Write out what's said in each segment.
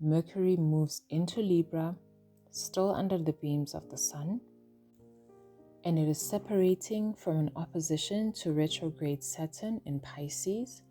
Mercury moves into Libra, still under the beams of the Sun, and it is separating from an opposition to retrograde Saturn in Pisces,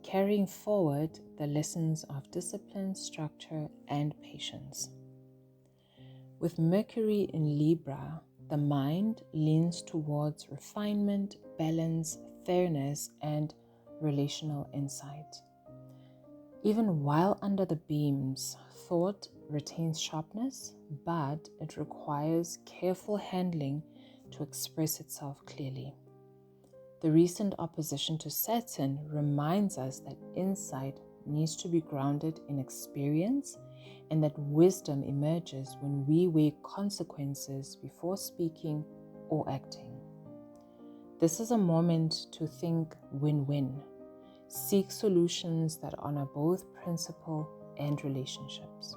carrying forward the lessons of discipline, structure, and patience. With Mercury in Libra, the mind leans towards refinement, balance, fairness, and relational insight. Even while under the beams, thought retains sharpness, but it requires careful handling to express itself clearly. The recent opposition to Saturn reminds us that insight needs to be grounded in experience and that wisdom emerges when we weigh consequences before speaking or acting. This is a moment to think win-win. Seek solutions that honor both principle and relationships.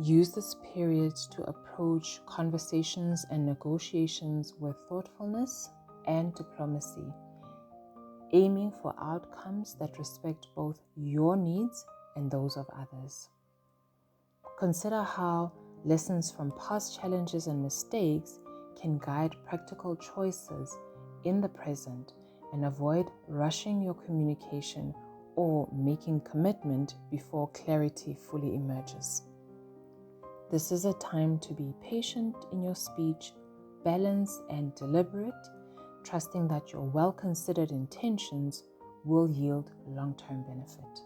Use this period to approach conversations and negotiations with thoughtfulness and diplomacy, aiming for outcomes that respect both your needs and those of others. Consider how lessons from past challenges and mistakes can guide practical choices in the present, and avoid rushing your communication or making commitment before clarity fully emerges. This is a time to be patient in your speech, balanced and deliberate, trusting that your well-considered intentions will yield long-term benefit.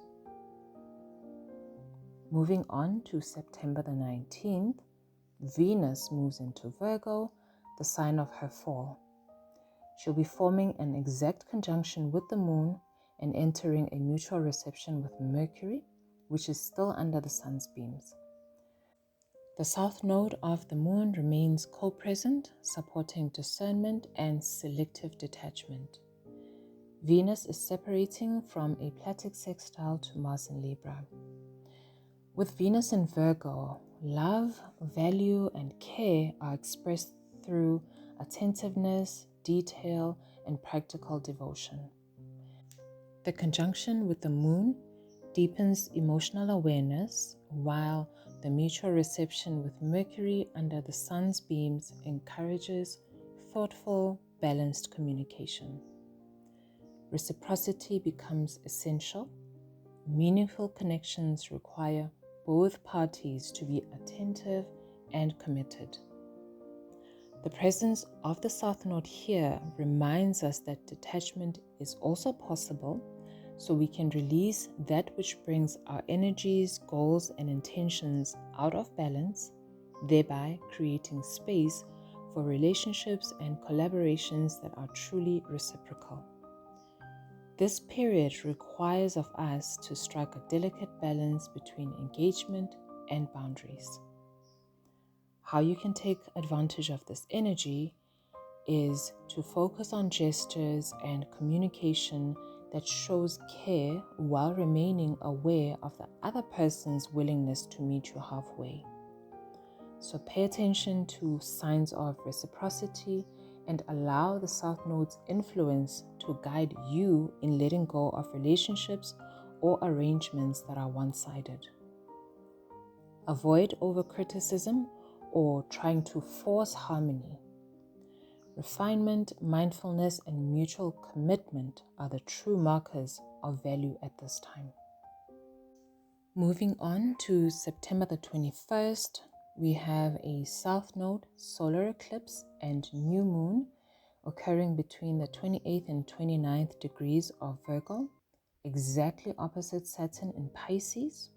Moving on to September the 19th, Venus moves into Virgo, the sign of her fall. She'll be forming an exact conjunction with the Moon and entering a mutual reception with Mercury, which is still under the Sun's beams. The south node of the Moon remains co-present, supporting discernment and selective detachment. Venus is separating from a Platic sextile to Mars in Libra. With Venus in Virgo, love, value, and care are expressed through attentiveness, detail, and practical devotion. The conjunction with the Moon deepens emotional awareness, while the mutual reception with Mercury under the Sun's beams encourages thoughtful, balanced communication. Reciprocity becomes essential. Meaningful connections require both parties to be attentive and committed. The presence of the South Node here reminds us that detachment is also possible, so we can release that which brings our energies, goals, and intentions out of balance, thereby creating space for relationships and collaborations that are truly reciprocal. This period requires of us to strike a delicate balance between engagement and boundaries. How you can take advantage of this energy is to focus on gestures and communication that shows care while remaining aware of the other person's willingness to meet you halfway. So pay attention to signs of reciprocity and allow the South Node's influence to guide you in letting go of relationships or arrangements that are one-sided. Avoid over-criticism or trying to force harmony. Refinement, mindfulness, and mutual commitment are the true markers of value at this time. Moving on to September the 21st, we have a South Node solar eclipse and new moon occurring between the 28th and 29th degrees of Virgo, exactly opposite Saturn in Pisces.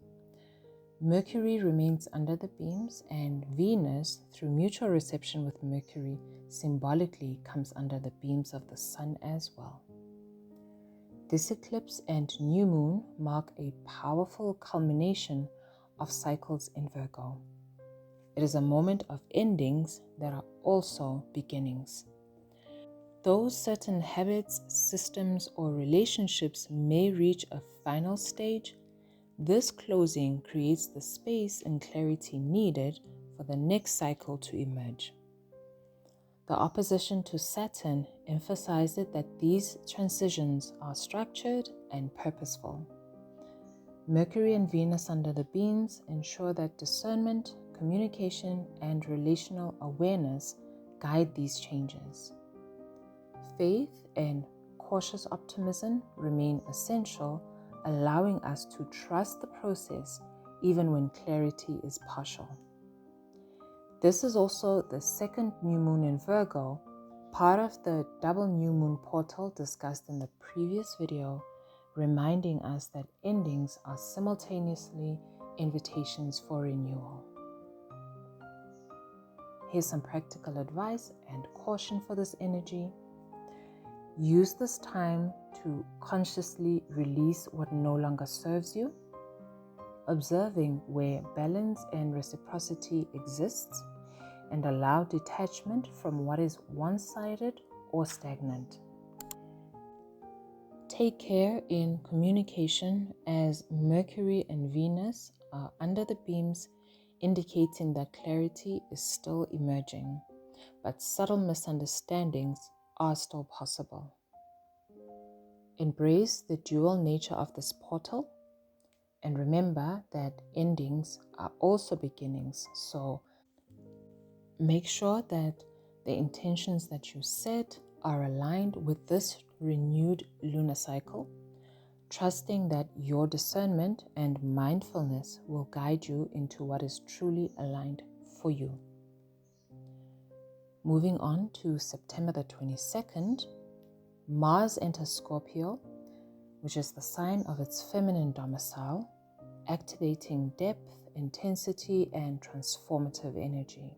Mercury remains under the beams, and Venus, through mutual reception with Mercury, symbolically comes under the beams of the Sun as well. This eclipse and new moon mark a powerful culmination of cycles in Virgo. It is a moment of endings that are also beginnings. Though certain habits, systems, or relationships may reach a final stage, this closing creates the space and clarity needed for the next cycle to emerge. The opposition to Saturn emphasized that these transitions are structured and purposeful. Mercury and Venus under the beams ensure that discernment, communication, and relational awareness guide these changes. Faith and cautious optimism remain essential, allowing us to trust the process even when clarity is partial. This is also the second new moon in Virgo, part of the double new moon portal discussed in the previous video, reminding us that endings are simultaneously invitations for renewal. Here's some practical advice and caution for this energy. Use this time to consciously release what no longer serves you, observing where balance and reciprocity exists, and allow detachment from what is one-sided or stagnant. Take care in communication as Mercury and Venus are under the beams, indicating that clarity is still emerging, but subtle misunderstandings are still possible. Embrace the dual nature of this portal, and remember that endings are also beginnings, so make sure that the intentions that you set are aligned with this renewed lunar cycle, trusting that your discernment and mindfulness will guide you into what is truly aligned for you. Moving on to September the 22nd, Mars enters Scorpio, which is the sign of its feminine domicile, activating depth, intensity, and transformative energy.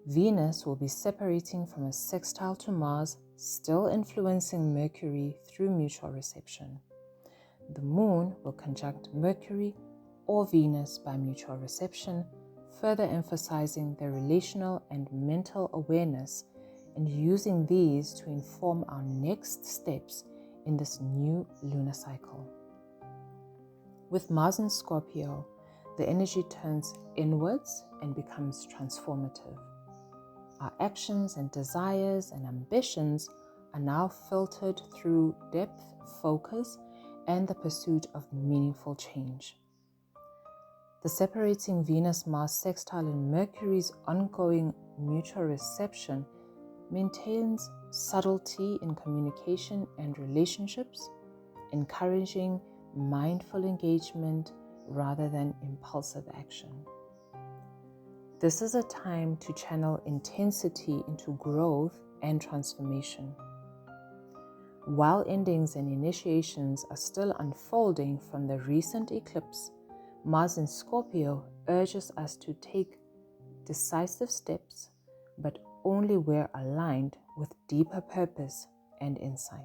Venus will be separating from a sextile to Mars, still influencing Mercury through mutual reception. The Moon will conjunct Mercury or Venus by mutual reception, further emphasizing the relational and mental awareness and using these to inform our next steps in this new lunar cycle. With Mars in Scorpio, the energy turns inwards and becomes transformative. Our actions and desires and ambitions are now filtered through depth, focus, and the pursuit of meaningful change. The separating Venus-Mars sextile and Mercury's ongoing mutual reception maintains subtlety in communication and relationships, encouraging mindful engagement rather than impulsive action. This is a time to channel intensity into growth and transformation. While endings and initiations are still unfolding from the recent eclipse, Mars in Scorpio urges us to take decisive steps, but only where aligned with deeper purpose and insight.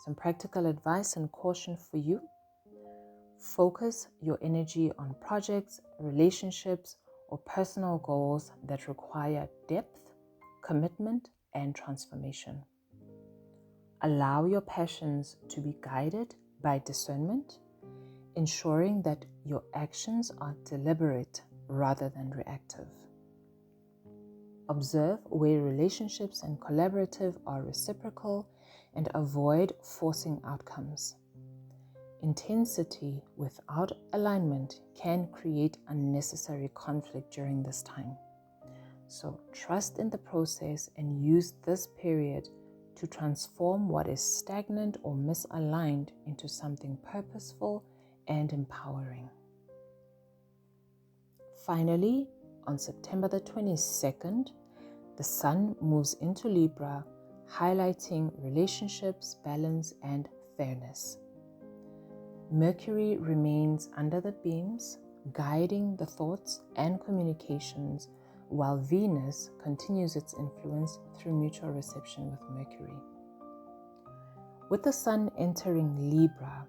Some practical advice and caution for you. Focus your energy on projects, relationships, or personal goals that require depth, commitment, and transformation. Allow your passions to be guided by discernment, ensuring that your actions are deliberate rather than reactive. Observe where relationships and collaborative are reciprocal and avoid forcing outcomes. Intensity without alignment can create unnecessary conflict during this time. So trust in the process and use this period to transform what is stagnant or misaligned into something purposeful and empowering. Finally, on September the 22nd, the Sun moves into Libra, highlighting relationships, balance, and fairness. Mercury remains under the beams, guiding the thoughts and communications, while Venus continues its influence through mutual reception with Mercury. With the Sun entering Libra,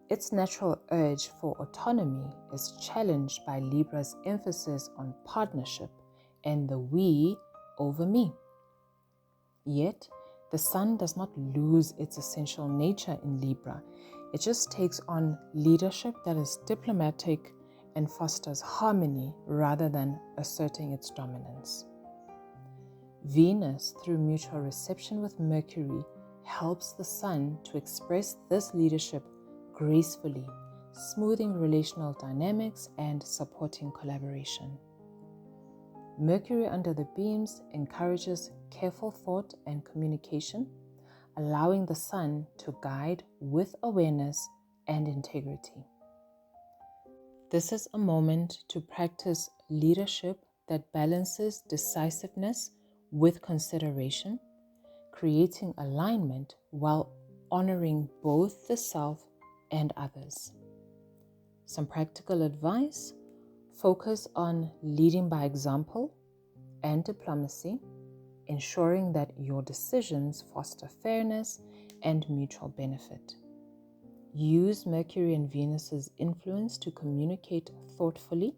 its natural urge for autonomy is challenged by Libra's emphasis on partnership and the we over me. Yet, the Sun does not lose its essential nature in Libra. It just takes on leadership that is diplomatic and fosters harmony rather than asserting its dominance. Venus, through mutual reception with Mercury, helps the Sun to express this leadership gracefully, smoothing relational dynamics and supporting collaboration. Mercury under the beams encourages careful thought and communication, allowing the sun to guide with awareness and integrity. This is a moment to practice leadership that balances decisiveness with consideration, creating alignment while honoring both the self and others. Some practical advice: focus on leading by example and diplomacy, ensuring that your decisions foster fairness and mutual benefit. Use Mercury and Venus's influence to communicate thoughtfully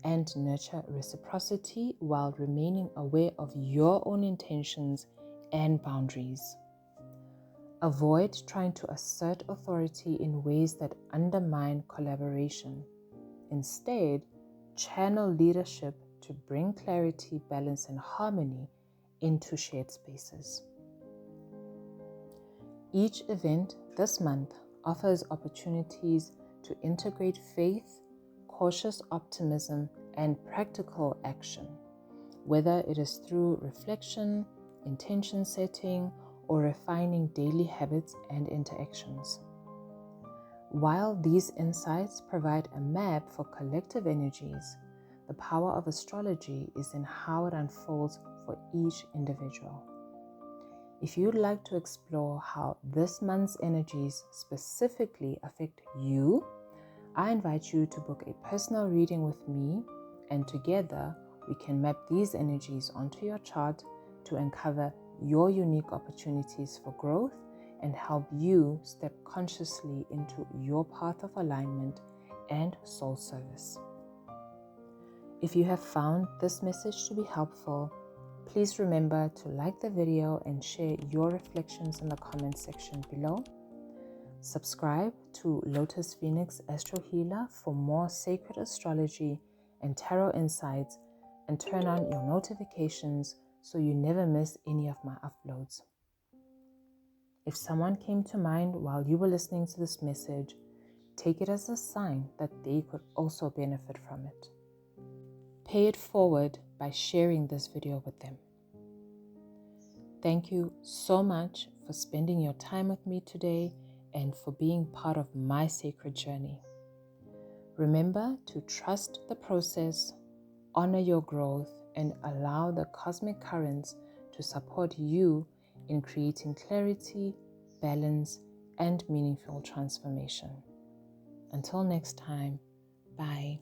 and nurture reciprocity while remaining aware of your own intentions and boundaries. Avoid trying to assert authority in ways that undermine collaboration. Instead, channel leadership to bring clarity, balance, and harmony into shared spaces. Each event this month offers opportunities to integrate faith, cautious optimism, and practical action, whether it is through reflection, intention setting, or refining daily habits and interactions. While these insights provide a map for collective energies, the power of astrology is in how it unfolds for each individual. If you'd like to explore how this month's energies specifically affect you, I invite you to book a personal reading with me, and together we can map these energies onto your chart to uncover your unique opportunities for growth and help you step consciously into your path of alignment and soul service. If you have found this message to be helpful, please remember to like the video and share your reflections in the comment section below. Subscribe to Lotus Phoenix Astro Healer for more sacred astrology and tarot insights, and turn on your notifications so you never miss any of my uploads. If someone came to mind while you were listening to this message, take it as a sign that they could also benefit from it. Pay it forward by sharing this video with them. Thank you so much for spending your time with me today and for being part of my sacred journey. Remember to trust the process, honor your growth, and allow the cosmic currents to support you in creating clarity, balance, and meaningful transformation. Until next time, bye.